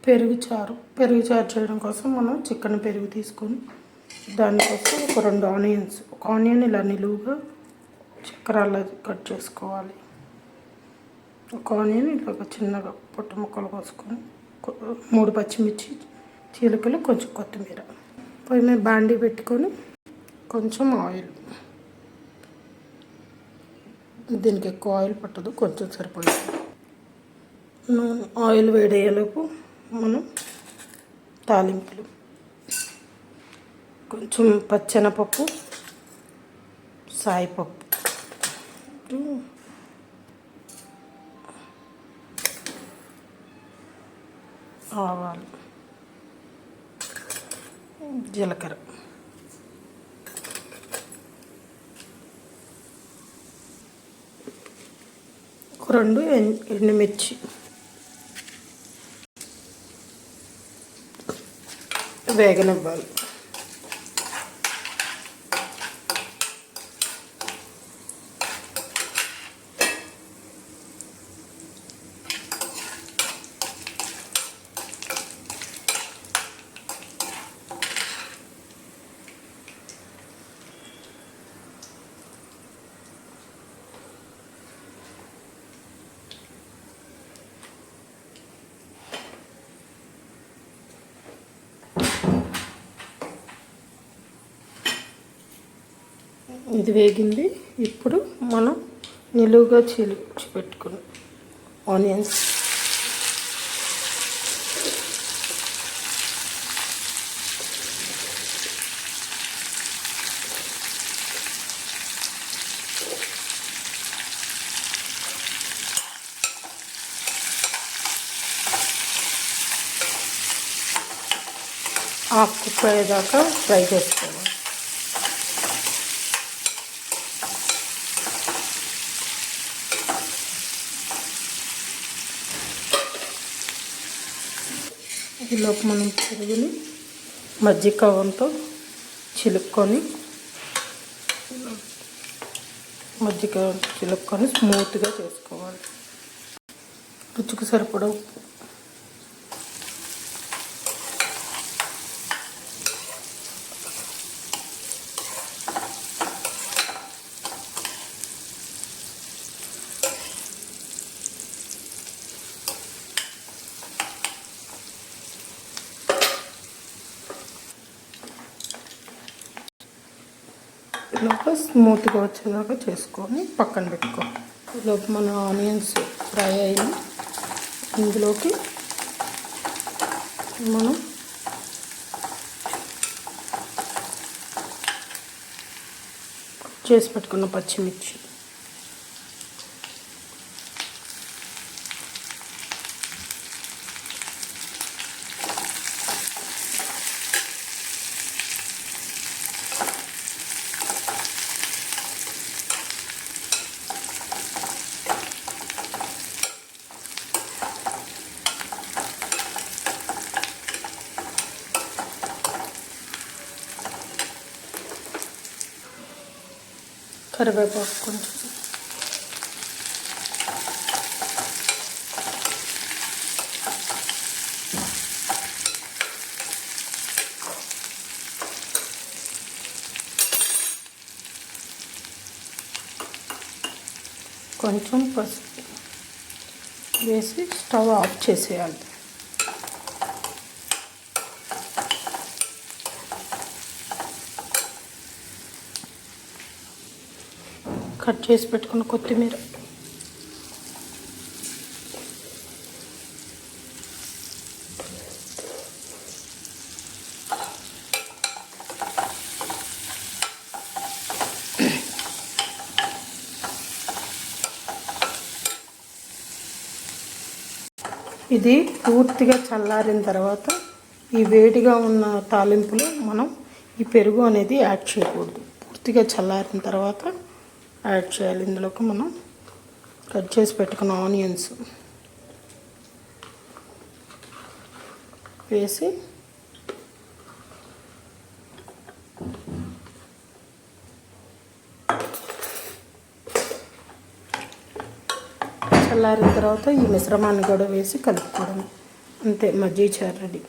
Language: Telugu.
పెరుగు చారు చేయడం కోసం మనం చికెన్ పెరుగు తీసుకొని దానికోసం ఒక 2 ఆనియన్స్, ఒక ఆనియన్ ఇలా నిలువుగా చక్రాల కట్ చేసుకోవాలి. ఒక ఆనియన్ ఇలా చిన్నగా పొట్టు ముక్కలు కోసుకొని 3 పచ్చిమిర్చి చీలికలు, కొంచెం కొత్తిమీర. పొయ్యి మీద బాండీ పెట్టుకొని కొంచెం ఆయిల్, దీనికి ఎక్కువ ఆయిల్ పట్టదు, కొంచెం సరిపోతుంది. ఆయిల్ వేడయ్యేలోపు మనం తాలింపులు, కొంచెం పచ్చెనపప్పు, సాయిపప్పు, ఆవాలు, జీలకర్ర, ఒక 2 ఎండుమిర్చి వేగనివ్వాలి. ఇది వేగింది. ఇప్పుడు మనం నిలువుగా చీల్చి పెట్టుకున్న ఆనియన్స్, హాఫ్ కుక్ అయ్యేదాకా ఫ్రై చేసుకోవాలి. ఈలోపు మనం పెరుగుని మజ్జిగ కవ్వంతో చిలుక్కొని స్మూత్గా చేసుకోవాలి. రుచికి సరిపడా ఉప్పు, ఇలాగ స్మూత్గా వచ్చేదాకా చేసుకొని పక్కన పెట్టుకోవాలి. ఈలోపు మన ఆనియన్స్ ఫ్రై అయ్యి ఇందులోకి మనం చేసి పెట్టుకున్న పచ్చిమిర్చి, కరివేపాకు కొంచెం, కొంచెం పసుపు వేసి స్టవ్ ఆఫ్ చేసేయాలి. కట్ చేసి పెట్టుకున్న కొత్తిమీర, ఇది పూర్తిగా చల్లారిన తర్వాత ఈ వేడిగా ఉన్న తాలింపులో మనం ఈ పెరుగు అనేది యాడ్ చేయకూడదు. పూర్తిగా చల్లారిన తర్వాత యాడ్ చేయాలి. ఇందులోకి మనం కట్ చేసి పెట్టుకున్న ఆనియన్స్ వేసి చల్లారిన తర్వాత ఈ మిశ్రమాన్ని కూడా వేసి కలుపుకోవడం. అంతే మజ్జిగ చారు రెడీ.